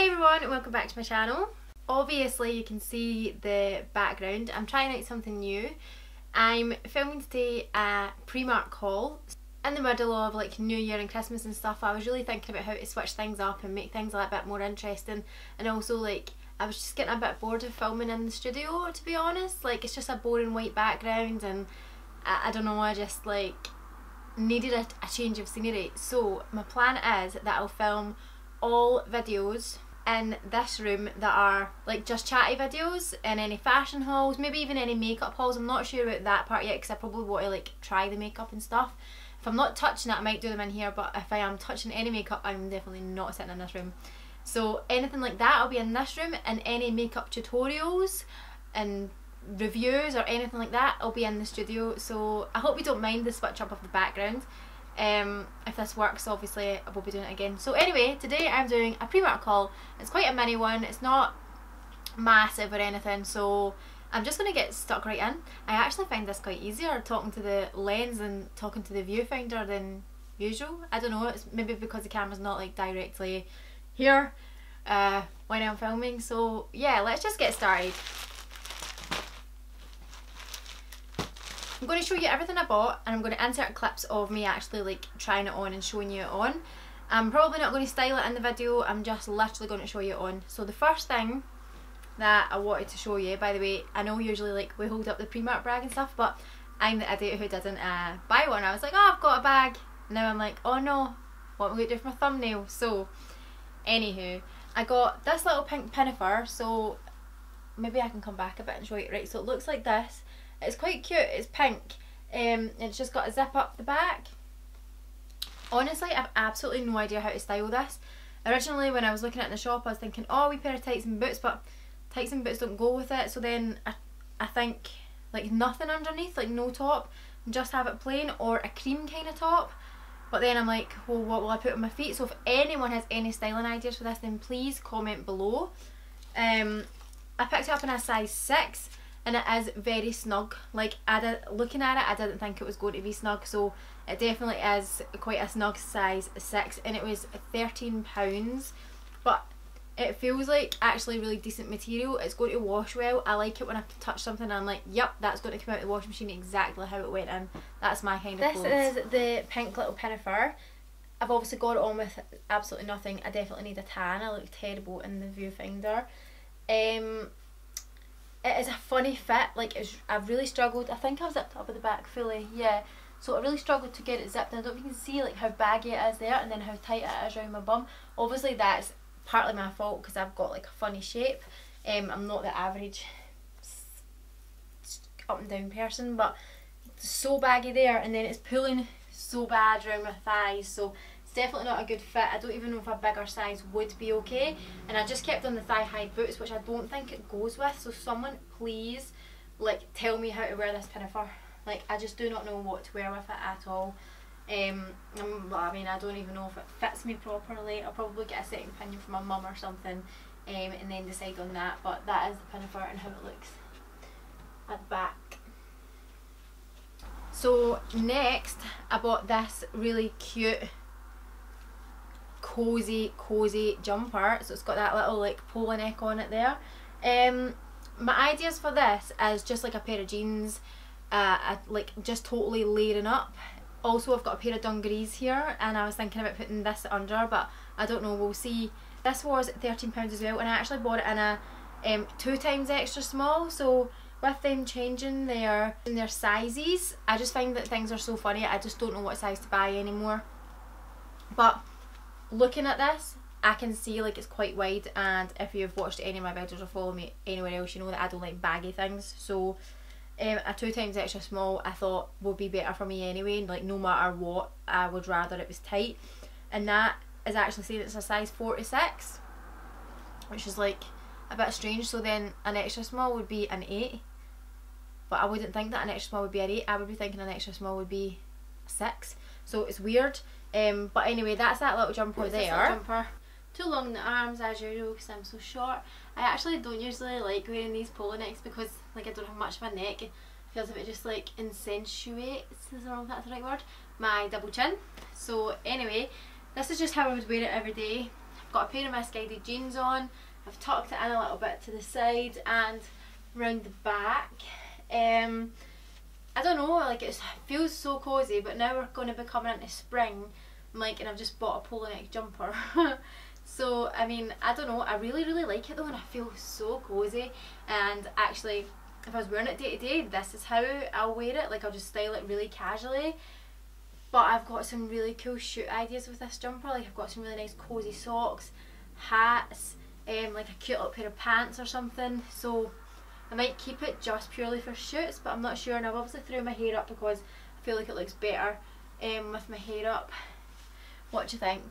Hi everyone, and welcome back to my channel. Obviously you can see the background. I'm trying out something new. I'm filming today a Primark haul. In the middle of like New Year and Christmas and stuff, I was really thinking about how to switch things up and make things a little bit more interesting, and also like I was just getting a bit bored of filming in the studio, to be honest. Like it's just a boring white background and I don't know, I just like needed a change of scenery. So my plan is that I'll film all videos in this room that are like just chatty videos, and any fashion hauls, maybe even any makeup hauls. I'm not sure about that part yet because I probably want to like try the makeup and stuff. If I'm not touching it, I might do them in here, but if I am touching any makeup, I'm definitely not sitting in this room. So anything like that will be in this room, and any makeup tutorials and reviews or anything like that will be in the studio. So I hope you don't mind the switch up of the background. If this works, obviously I will be doing it again. So anyway, today I'm doing a Primark haul. It's quite a mini one, it's not massive or anything, so I'm just going to get stuck right in. I actually find this quite easier talking to the lens and talking to the viewfinder than usual. I don't know, it's maybe because the camera's not like directly here when I'm filming. So yeah, let's just get started. I'm going to show you everything I bought, and I'm going to insert clips of me actually like trying it on and showing you it on. I'm probably not going to style it in the video, I'm just literally going to show you it on. So the first thing that I wanted to show you, by the way, I know usually like we hold up the Primark bag and stuff, but I'm the idiot who didn't buy one. I was like, oh, I've got a bag. Now I'm like, oh no, what am I going to do for my thumbnail? So anywho, I got this little pink pinafore, so maybe I can come back a bit and show you. Right, so it looks like this. It's quite cute, it's pink, and it's just got a zip up the back. Honestly, I've absolutely no idea how to style this. Originally when I was looking at it in the shop, I was thinking, oh, a wee pair of tights and boots, but tights and boots don't go with it. So then I think like nothing underneath, like no top, and just have it plain, or a cream kind of top. But then I'm like, well, what will I put on my feet? So if anyone has any styling ideas for this, then please comment below. I picked it up in a size 6. And it is very snug. Like looking at it, I didn't think it was going to be snug, so it definitely is quite a snug size 6, and it was £13. But it feels like actually really decent material. It's going to wash well. I like it when I touch something and I'm like, yep, that's going to come out of the washing machine exactly how it went in. That's my kind of clothes. This is the pink little pinafore. I've obviously got it on with absolutely nothing. I definitely need a tan. I look terrible in the viewfinder. It is a funny fit, like I've really struggled. I think I've zipped up at the back fully, yeah. So I really struggled to get it zipped, and I don't know if you can see like how baggy it is there, and then how tight it is around my bum. Obviously that's partly my fault because I've got like a funny shape. I'm not the average up and down person, but it's so baggy there, and then it's pulling so bad around my thighs, so it's definitely not a good fit. I don't even know if a bigger size would be okay, and I just kept on the thigh high boots, which I don't think it goes with. So someone please like tell me how to wear this pinafore. Like I just do not know what to wear with it at all. I mean, I don't even know if it fits me properly. I'll probably get a second opinion from my mum or something, and then decide on that. But that is the pinafore and how it looks at the back. So next I bought this really cute cozy jumper. So it's got that little like polo neck on it there. My ideas for this is just like a pair of jeans, like just totally layering up. Also I've got a pair of dungarees here, and I was thinking about putting this under, but I don't know, we'll see. This was £13 as well, and I actually bought it in a 2 times extra small. So with them changing their sizes, I just find that things are so funny. I just don't know what size to buy anymore. But looking at this, I can see like it's quite wide, and if you've watched any of my videos or follow me anywhere else, you know that I don't like baggy things. So a 2 times extra small I thought would be better for me anyway. Like no matter what, I would rather it was tight, and that is actually saying it's a size 46, which is like a bit strange. So then an extra small would be an 8, but I wouldn't think that an extra small would be an 8. I would be thinking an extra small would be a 6. So it's weird. But anyway, that's that little jumper there. Jumper. Too long in the arms as usual because I'm so short. I actually don't usually like wearing these polo necks because like I don't have much of a neck. It feels a bit just like insinuates, I don't know if that's the right word, my double chin. So anyway, this is just how I would wear it every day. got a pair of misguided jeans on. I've tucked it in a little bit to the side and round the back. I don't know, like it feels so cosy, but now we're going to be coming into spring, and I've just bought a polo neck jumper. So I mean, I don't know, I really like it though, and I feel so cosy. And actually, if I was wearing it day to day, this is how I'll wear it. Like, I'll just style it really casually. But I've got some really cool shoot ideas with this jumper. Like, I've got some really nice cosy socks, hats, like a cute little pair of pants or something. So I might keep it just purely for shoots, but I'm not sure. And I've obviously threw my hair up because I feel like it looks better with my hair up. What do you think?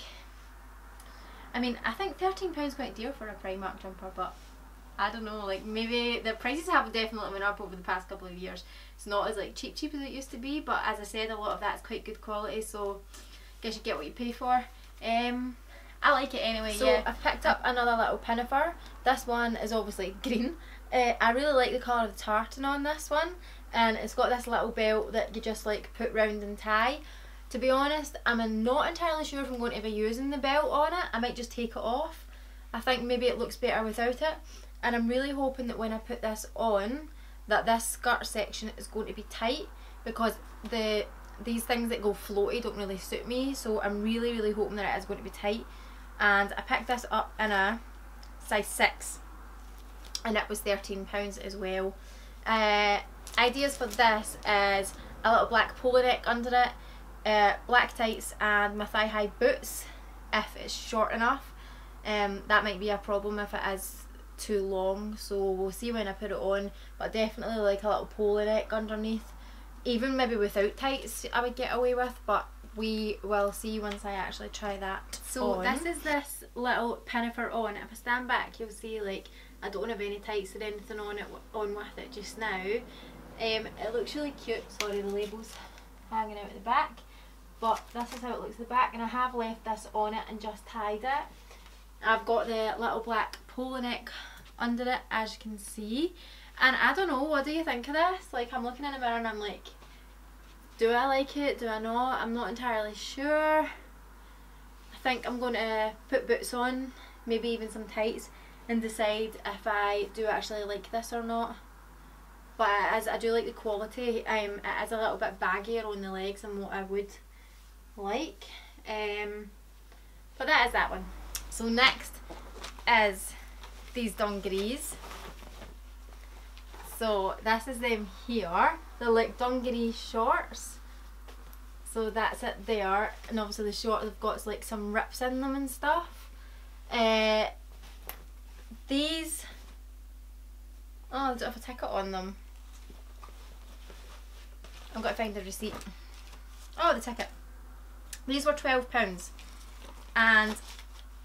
I mean, I think £13 quite dear for a Primark jumper, but I don't know, like maybe the prices have definitely went up over the past couple of years. It's not as like cheap as it used to be, but as I said, a lot of that's quite good quality, so I guess you get what you pay for. I like it anyway. So yeah, I've picked up another little pinafore. This one is obviously green. I really like the colour of the tartan on this one, and it's got this little belt that you just like put round and tie. To be honest, I'm not entirely sure if I'm going to be using the belt on it. I might just take it off. I think maybe it looks better without it, and I'm really hoping that when I put this on, that this skirt section is going to be tight, because these things that go floaty don't really suit me. So I'm really hoping that it is going to be tight. And I picked this up in a size 6, and it was £13 as well. Ideas for this is a little black polo neck under it, black tights, and my thigh high boots if it's short enough. That might be a problem if it is too long, so we'll see when I put it on, but definitely like a little polo neck underneath. Even maybe without tights I would get away with, but we will see once I actually try that. So on. This is this little pinafore on. If I stand back, you'll see like I don't have any tights or anything on with it just now. It looks really cute. Sorry, the label's hanging out at the back, but this is how it looks at the back, and I have left this on it and just tied it. I've got the little black polo neck under it, as you can see, and I don't know, what do you think of this? Like, I'm looking in the mirror and I'm like, do I like it, do I not? I'm not entirely sure. I think I'm going to put boots on, maybe even some tights, and decide if I do actually like this or not. But as I do like the quality, it is a little bit baggier on the legs than what I would like. But that is that one. So next is these dungarees. So this is them here. They're like dungaree shorts. So that's it there, and obviously the shorts have got like some rips in them and stuff. These, oh, I don't have a ticket on them. I've got to find the receipt. Oh, the ticket. These were £12, and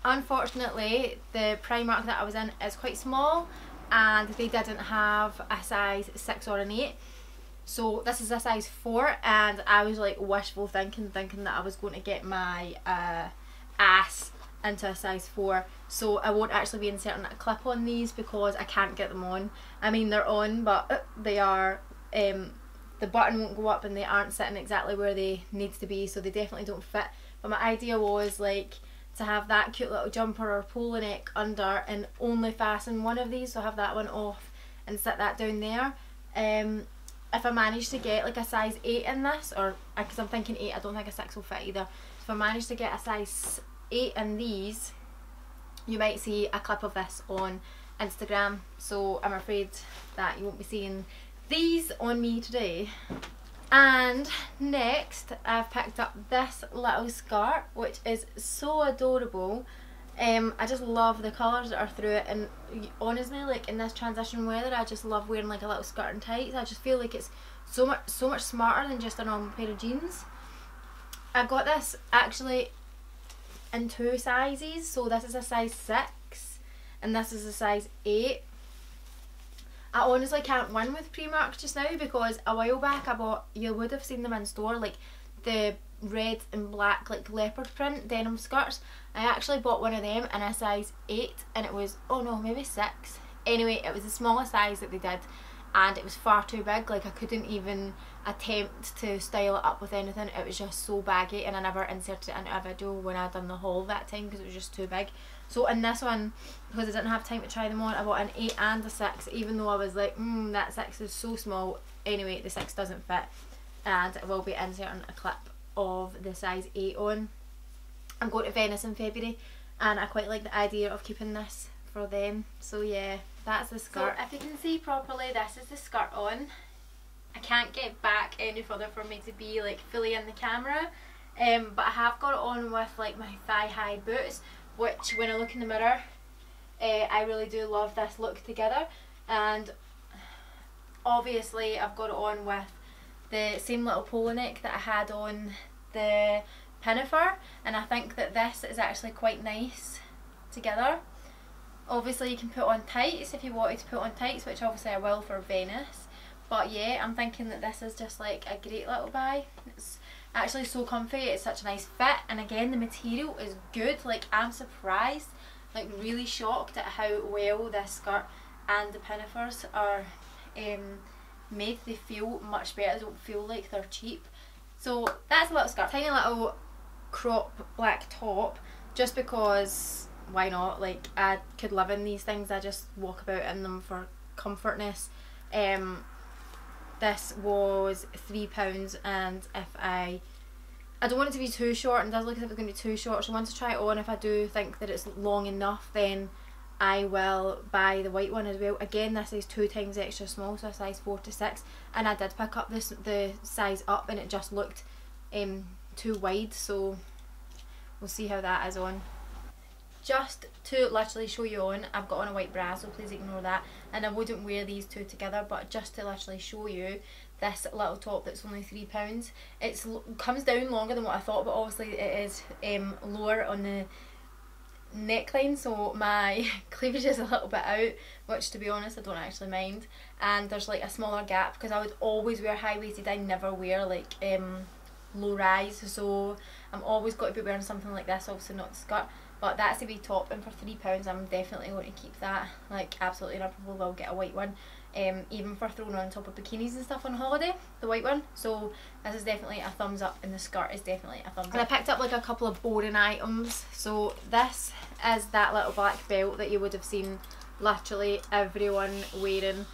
unfortunately the Primark that I was in is quite small, and they didn't have a size 6 or an 8. So this is a size 4, and I was like wishful thinking that I was going to get my ass into a size 4. So I won't actually be inserting a clip on these because I can't get them on. I mean, they're on, but they are, the button won't go up and they aren't sitting exactly where they need to be, so they definitely don't fit. But my idea was like to have that cute little jumper or polo neck under and only fasten one of these, so have that one off and sit that down there. If I manage to get like a size 8 in this, or because I'm thinking 8, I don't think a 6 will fit either. If I manage to get a size 8 in these, you might see a clip of this on Instagram, so I'm afraid that you won't be seeing these on me today. And next I've picked up this little skirt, which is so adorable. I just love the colours that are through it, and honestly, like in this transition weather, I just love wearing like a little skirt and tights. I just feel like it's so much smarter than just a normal pair of jeans. I got this actually in 2 sizes, so this is a size 6 and this is a size 8. I honestly can't win with Primark just now, because a while back I bought, you would have seen them in store, like the red and black like leopard print denim skirts. I actually bought one of them in a size 8, and it was, oh no, maybe 6. Anyway, it was the smallest size that they did, and it was far too big. Like, I couldn't even attempt to style it up with anything. It was just so baggy, and I never inserted it into a video when I done the haul that time because it was just too big. So in this one, because I didn't have time to try them on, I bought an 8 and a 6, even though I was like, that 6 is so small. Anyway, the 6 doesn't fit, and I will be inserting a clip of the size 8 on. I'm going to Venice in February, and I quite like the idea of keeping this for them. So yeah, that's the skirt. So if you can see properly, this is the skirt on. I can't get back any further for me to be like fully in the camera, but I have got it on with like my thigh high boots, which when I look in the mirror, I really do love this look together. And obviously I've got it on with the same little polo neck that I had on the pinafore, and I think that this is actually quite nice together. Obviously you can put on tights if you wanted to put on tights, which obviously I will for Venice, but yeah, I'm thinking that this is just like a great little buy. It's actually so comfy, it's such a nice fit, and again the material is good. Like I'm surprised, like really shocked at how well this skirt and the pinafores are made. They feel much better, they don't feel like they're cheap. So that's a little skirt. Tiny little crop black top, just because why not, like I could live in these things, I just walk about in them for comfortness. This was £3, and if I don't want it to be too short, and it does look as if it's going to be too short, so once I try it on, if I do think that it's long enough, then I will buy the white one as well. Again, this is 2 times extra small, so a size 4 to 6, and I did pick up the size up, and it just looked too wide, so we'll see how that is on. Just to literally show you on, I've got on a white bra, so please ignore that, and I wouldn't wear these two together, but just to literally show you this little top that's only £3. It comes down longer than what I thought, but obviously it is lower on the neckline, so my cleavage is a little bit out, which to be honest I don't actually mind, and there's like a smaller gap because I would always wear high-waisted. I never wear like low rise, so I'm always got to be wearing something like this, obviously not the skirt. But that's a wee top, and for £3 I'm definitely going to keep that, like absolutely, and I probably will get a white one, even for throwing on top of bikinis and stuff on holiday, the white one. So this is definitely a thumbs up, and the skirt is definitely a thumbs up. And I picked up like a couple of boring items. So this is that little black belt that you would have seen literally everyone wearing.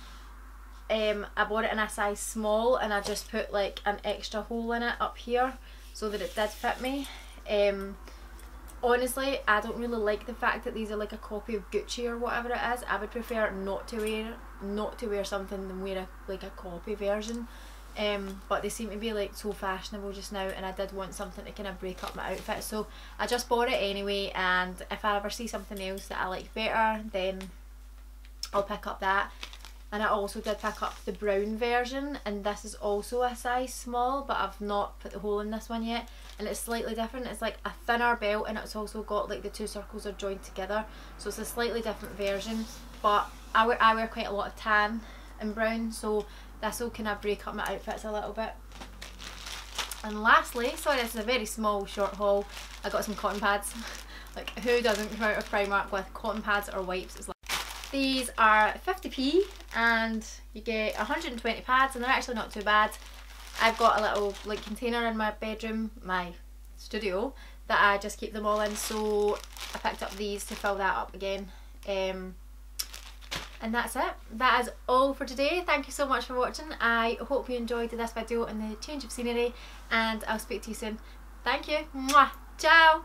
I bought it in a size small, and I just put like an extra hole in it up here so that it did fit me. Honestly, I don't really like the fact that these are like a copy of Gucci or whatever it is. I would prefer not to wear something than wear like a copy version. But they seem to be like so fashionable just now, and I did want something to kind of break up my outfit, so I just bought it anyway, and if I ever see something else that I like better, then I'll pick up that. And I also did pick up the brown version, and this is also a size small, but I've not put the hole in this one yet, and it's slightly different. It's like a thinner belt, and it's also got like the 2 circles are joined together, so it's a slightly different version. But I wear quite a lot of tan and brown, so this will kind of break up my outfits a little bit. And lastly, sorry this is a very small short haul, I got some cotton pads. Like who doesn't come out of Primark with cotton pads or wipes? It's like, these are 50p, and you get 120 pads, and they're actually not too bad. I've got a little like container in my bedroom, my studio, that I just keep them all in, so I picked up these to fill that up again. And that's it. That is all for today. Thank you so much for watching. I hope you enjoyed this video and the change of scenery, and I'll speak to you soon. Thank you. Mwah. Ciao.